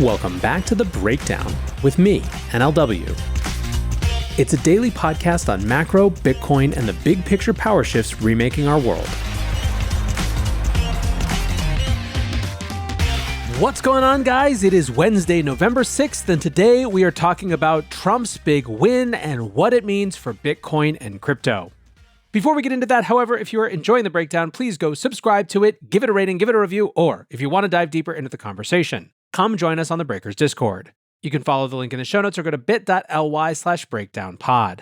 Welcome back to The Breakdown with me, NLW. It's a daily podcast on macro, Bitcoin, and the big picture power shifts remaking our world. What's going on, guys? It is Wednesday, November 6th, and today we are talking about Trump's big win and what it means for Bitcoin and crypto. Before we get into that, however, if you are enjoying The Breakdown, please go subscribe to it, give it a rating, give it a review, or if you want to dive deeper into the conversation, come join us on the Breakers Discord. You can follow the link in the show notes or go to bit.ly/breakdownpod.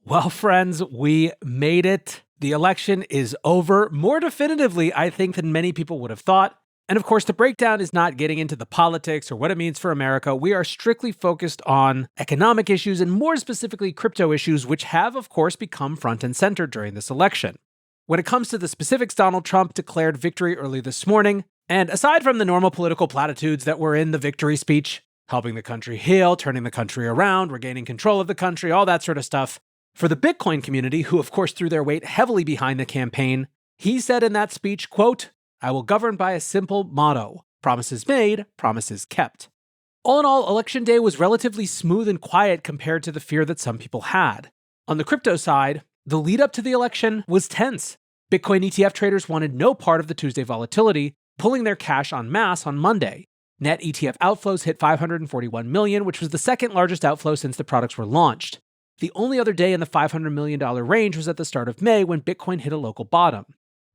Well, friends, we made it. The election is over, more definitively, I think, than many people would have thought. And of course, The Breakdown is not getting into the politics or what it means for America. We are strictly focused on economic issues and more specifically crypto issues, which have, of course, become front and center during this election. When it comes to the specifics, Donald Trump declared victory early this morning. And aside from the normal political platitudes that were in the victory speech, helping the country heal, turning the country around, regaining control of the country, all that sort of stuff, for the Bitcoin community, who of course threw their weight heavily behind the campaign, he said in that speech, quote, "I will govern by a simple motto, promises made, promises kept." All in all, Election Day was relatively smooth and quiet compared to the fear that some people had. On the crypto side, the lead up to the election was tense. Bitcoin ETF traders wanted no part of the Tuesday volatility, pulling their cash en masse on Monday. Net ETF outflows hit 541 million, which was the second largest outflow since the products were launched. The only other day in the $500 million range was at the start of May when Bitcoin hit a local bottom.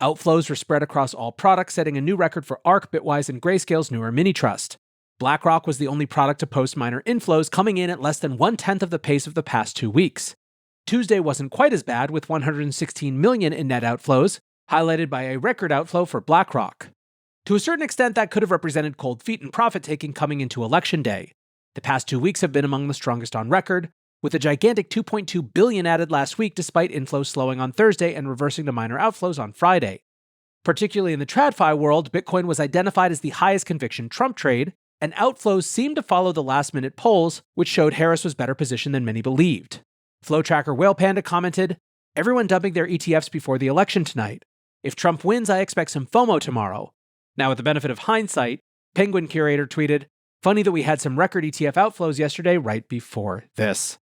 Outflows were spread across all products, setting a new record for ARK, Bitwise, and Grayscale's newer mini trust. BlackRock was the only product to post minor inflows, coming in at less than 1/10 of the pace of the past 2 weeks. Tuesday wasn't quite as bad, with 116 million in net outflows, highlighted by a record outflow for BlackRock. To a certain extent, that could have represented cold feet and profit-taking coming into Election Day. The past 2 weeks have been among the strongest on record, with a gigantic 2.2 billion added last week despite inflows slowing on Thursday and reversing to minor outflows on Friday. Particularly in the TradFi world, Bitcoin was identified as the highest conviction Trump trade, and outflows seemed to follow the last-minute polls, which showed Harris was better positioned than many believed. Flow tracker Whale Panda commented, "Everyone dumping their ETFs before the election tonight. If Trump wins, I expect some FOMO tomorrow." Now, with the benefit of hindsight, Penguin Curator tweeted, "Funny that we had some record ETF outflows yesterday right before this."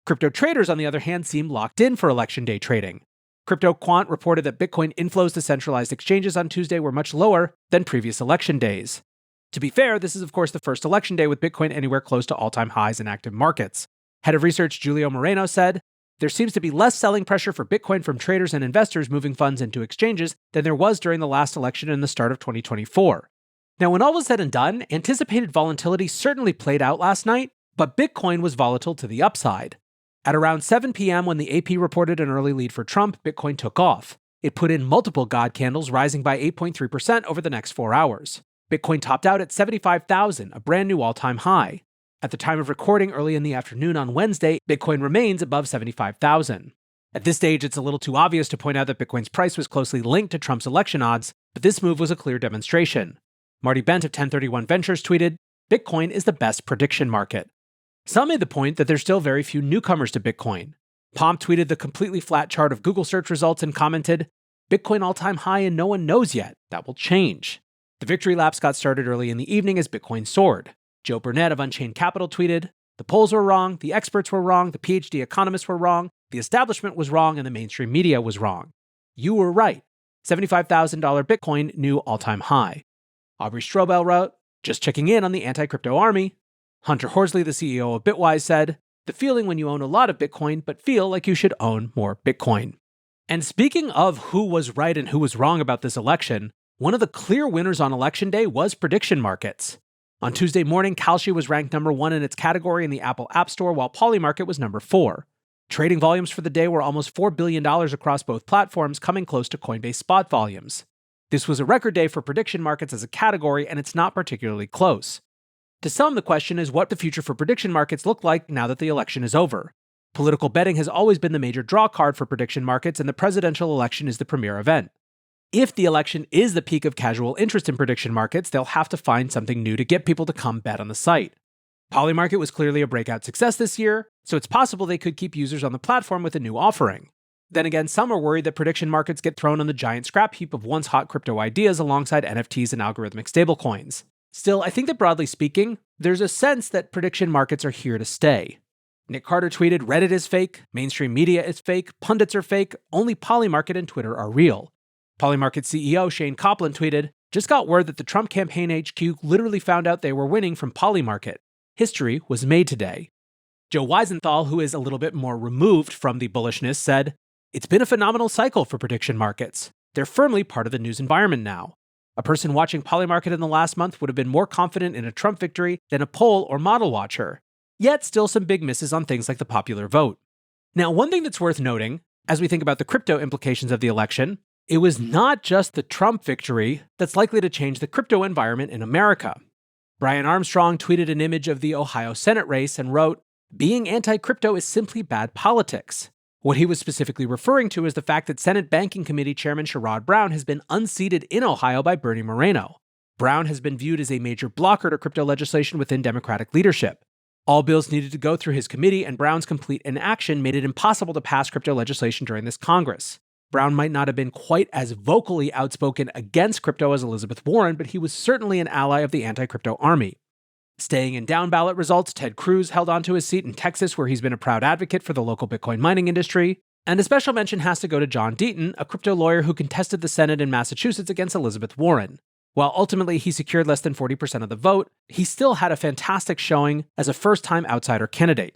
Crypto traders, on the other hand, seemed locked in for Election Day trading. Crypto Quant reported that Bitcoin inflows to centralized exchanges on Tuesday were much lower than previous election days. To be fair, this is of course the first election day with Bitcoin anywhere close to all-time highs in active markets. Head of research Julio Moreno said, "There seems to be less selling pressure for Bitcoin from traders and investors moving funds into exchanges than there was during the last election and the start of 2024. Now, when all was said and done, anticipated volatility certainly played out last night, but Bitcoin was volatile to the upside. At around 7 p.m. when the AP reported an early lead for Trump, Bitcoin took off. It put in multiple God candles, rising by 8.3% over the next 4 hours. Bitcoin topped out at 75,000, a brand new all-time high. At the time of recording early in the afternoon on Wednesday, Bitcoin remains above 75,000. At this stage, it's a little too obvious to point out that Bitcoin's price was closely linked to Trump's election odds, but this move was a clear demonstration. Marty Bent of 1031 Ventures tweeted, "Bitcoin is the best prediction market." Some made the point that there's still very few newcomers to Bitcoin. Pomp tweeted the completely flat chart of Google search results and commented, "Bitcoin all-time high and no one knows yet. That will change." The victory laps got started early in the evening as Bitcoin soared. Joe Burnett of Unchained Capital tweeted, "The polls were wrong, the experts were wrong, the PhD economists were wrong, the establishment was wrong, and the mainstream media was wrong. You were right. $75,000 Bitcoin new all-time high." Aubrey Strobel wrote, "Just checking in on the anti-crypto army." Hunter Horsley, the CEO of Bitwise, said, "The feeling when you own a lot of Bitcoin, but feel like you should own more Bitcoin." And speaking of who was right and who was wrong about this election, one of the clear winners on Election Day was prediction markets. On Tuesday morning, Kalshi was ranked number 1 in its category in the Apple App Store, while Polymarket was number 4. Trading volumes for the day were almost $4 billion across both platforms, coming close to Coinbase spot volumes. This was a record day for prediction markets as a category, and it's not particularly close. To some, the question is what the future for prediction markets look like now that the election is over. Political betting has always been the major draw card for prediction markets, and the presidential election is the premier event. If the election is the peak of casual interest in prediction markets, they'll have to find something new to get people to come bet on the site. Polymarket was clearly a breakout success this year, so it's possible they could keep users on the platform with a new offering. Then again, some are worried that prediction markets get thrown on the giant scrap heap of once hot crypto ideas alongside NFTs and algorithmic stablecoins. Still, I think that broadly speaking, there's a sense that prediction markets are here to stay. Nick Carter tweeted, Reddit is fake, mainstream media is fake, pundits are fake, only Polymarket and Twitter are real. Polymarket CEO Shane Copland tweeted, just got word that the Trump campaign HQ literally found out they were winning from Polymarket. History was made today. Joe Weisenthal, who is a little bit more removed from the bullishness, said, it's been a phenomenal cycle for prediction markets. They're firmly part of the news environment now. A person watching Polymarket in the last month would have been more confident in a Trump victory than a poll or model watcher. Yet still some big misses on things like the popular vote. Now, one thing that's worth noting, as we think about the crypto implications of the election, it was not just the Trump victory that's likely to change the crypto environment in America. Brian Armstrong tweeted an image of the Ohio Senate race and wrote, being anti-crypto is simply bad politics. What he was specifically referring to is the fact that Senate Banking Committee Chairman Sherrod Brown has been unseated in Ohio by Bernie Moreno. Brown has been viewed as a major blocker to crypto legislation within Democratic leadership. All bills needed to go through his committee, and Brown's complete inaction made it impossible to pass crypto legislation during this Congress. Brown might not have been quite as vocally outspoken against crypto as Elizabeth Warren, but he was certainly an ally of the anti-crypto army. Staying in down-ballot results, Ted Cruz held onto his seat in Texas, where he's been a proud advocate for the local Bitcoin mining industry. And a special mention has to go to John Deaton, a crypto lawyer who contested the Senate in Massachusetts against Elizabeth Warren. While ultimately he secured less than 40% of the vote, he still had a fantastic showing as a first-time outsider candidate.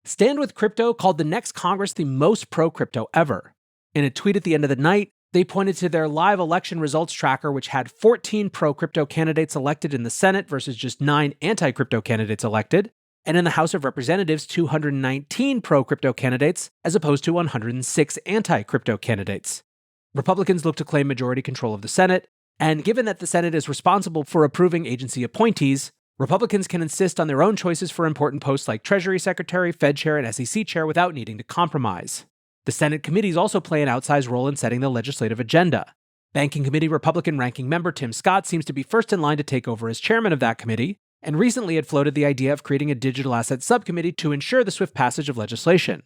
Stand With Crypto called the next Congress the most pro-crypto ever. In a tweet at the end of the night, they pointed to their live election results tracker, which had 14 pro-crypto candidates elected in the Senate versus just 9 anti-crypto candidates elected, and in the House of Representatives, 219 pro-crypto candidates as opposed to 106 anti-crypto candidates. Republicans look to claim majority control of the Senate, and given that the Senate is responsible for approving agency appointees, Republicans can insist on their own choices for important posts like Treasury Secretary, Fed Chair, and SEC Chair without needing to compromise. The Senate committees also play an outsized role in setting the legislative agenda. Banking Committee Republican ranking member Tim Scott seems to be first in line to take over as chairman of that committee, and recently had floated the idea of creating a digital asset subcommittee to ensure the swift passage of legislation.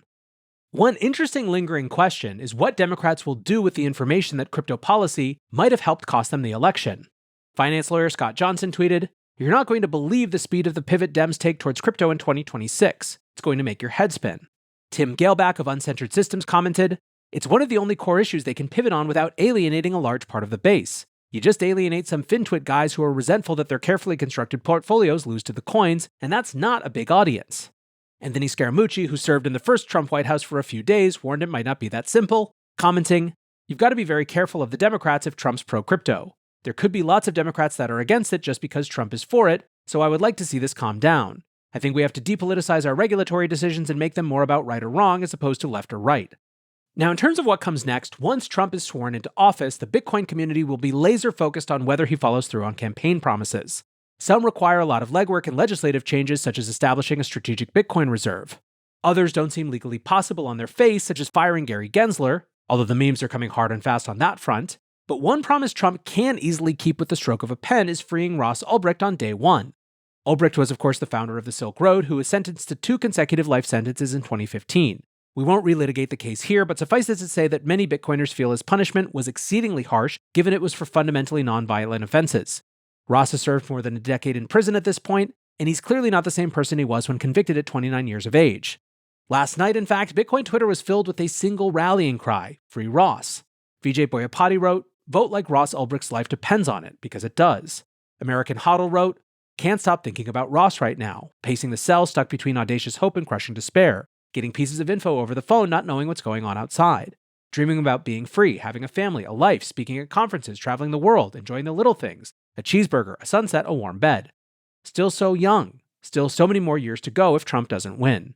One interesting lingering question is what Democrats will do with the information that crypto policy might have helped cost them the election. Finance lawyer Scott Johnson tweeted, "You're not going to believe the speed of the pivot Dems take towards crypto in 2026. It's going to make your head spin." Tim Galeback of Uncensored Systems commented, "It's one of the only core issues they can pivot on without alienating a large part of the base. You just alienate some FinTwit guys who are resentful that their carefully constructed portfolios lose to the coins, and that's not a big audience." Anthony Scaramucci, who served in the first Trump White House for a few days, warned it might not be that simple, commenting, "You've got to be very careful of the Democrats if Trump's pro-crypto. There could be lots of Democrats that are against it just because Trump is for it, so I would like to see this calm down. I think we have to depoliticize our regulatory decisions and make them more about right or wrong as opposed to left or right." Now, in terms of what comes next, once Trump is sworn into office, the Bitcoin community will be laser focused on whether he follows through on campaign promises. Some require a lot of legwork and legislative changes, such as establishing a strategic Bitcoin reserve. Others don't seem legally possible on their face, such as firing Gary Gensler, although the memes are coming hard and fast on that front. But one promise Trump can easily keep with the stroke of a pen is freeing Ross Ulbricht on day one. Ulbricht was, of course, the founder of the Silk Road, who was sentenced to 2 consecutive life sentences in 2015. We won't relitigate the case here, but suffice it to say that many Bitcoiners feel his punishment was exceedingly harsh, given it was for fundamentally non-violent offenses. Ross has served more than a decade in prison at this point, and he's clearly not the same person he was when convicted at 29 years of age. Last night, in fact, Bitcoin Twitter was filled with a single rallying cry, "Free Ross." Vijay Boyapati wrote, "Vote like Ross Ulbricht's life depends on it, because it does." American Hodl wrote, "Can't stop thinking about Ross right now, pacing the cell stuck between audacious hope and crushing despair, getting pieces of info over the phone not knowing what's going on outside, dreaming about being free, having a family, a life, speaking at conferences, traveling the world, enjoying the little things, a cheeseburger, a sunset, a warm bed. Still so young, still so many more years to go if Trump doesn't win."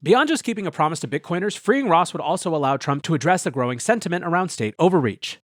Beyond just keeping a promise to Bitcoiners, freeing Ross would also allow Trump to address the growing sentiment around state overreach.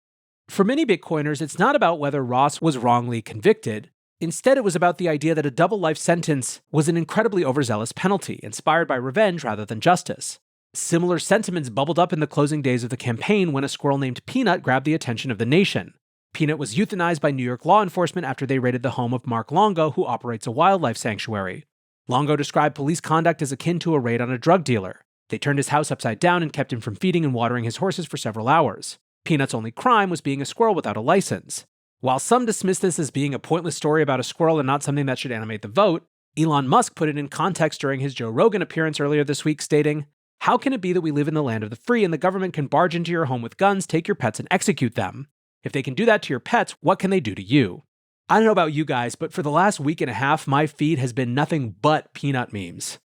For many Bitcoiners, it's not about whether Ross was wrongly convicted. Instead, it was about the idea that a double life sentence was an incredibly overzealous penalty, inspired by revenge rather than justice. Similar sentiments bubbled up in the closing days of the campaign when a squirrel named Peanut grabbed the attention of the nation. Peanut was euthanized by New York law enforcement after they raided the home of Mark Longo, who operates a wildlife sanctuary. Longo described police conduct as akin to a raid on a drug dealer. They turned his house upside down and kept him from feeding and watering his horses for several hours. Peanut's only crime was being a squirrel without a license. While some dismiss this as being a pointless story about a squirrel and not something that should animate the vote, Elon Musk put it in context during his Joe Rogan appearance earlier this week, stating, "How can it be that we live in the land of the free and the government can barge into your home with guns, take your pets, and execute them? If they can do that to your pets, what can they do to you?" I don't know about you guys, but for the last week and a half, my feed has been nothing but peanut memes.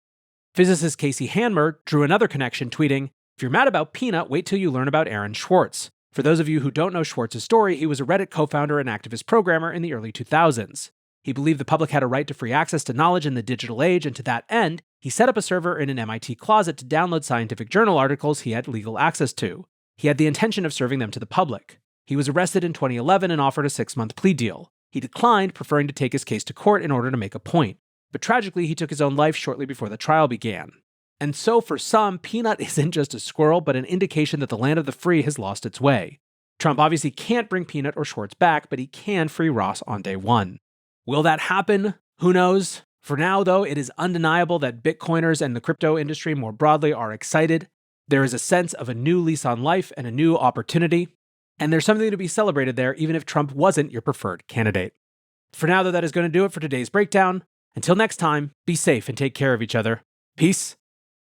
Physicist Casey Hanmer drew another connection, tweeting, "If you're mad about peanut, wait till you learn about Aaron Swartz. For those of you who don't know Schwartz's story, he was a Reddit co-founder and activist programmer in the early 2000s. He believed the public had a right to free access to knowledge in the digital age, and to that end, he set up a server in an MIT closet to download scientific journal articles he had legal access to. He had the intention of serving them to the public. He was arrested in 2011 and offered a 6-month plea deal. He declined, preferring to take his case to court in order to make a point. But tragically, he took his own life shortly before the trial began. And so for some, peanut isn't just a squirrel, but an indication that the land of the free has lost its way. Trump obviously can't bring Peanut or Schwartz back, but he can free Ross on day one. Will that happen? Who knows? For now, though, it is undeniable that Bitcoiners and the crypto industry more broadly are excited. There is a sense of a new lease on life and a new opportunity. And there's something to be celebrated there, even if Trump wasn't your preferred candidate. For now, though, that is going to do it for today's breakdown. Until next time, be safe and take care of each other. Peace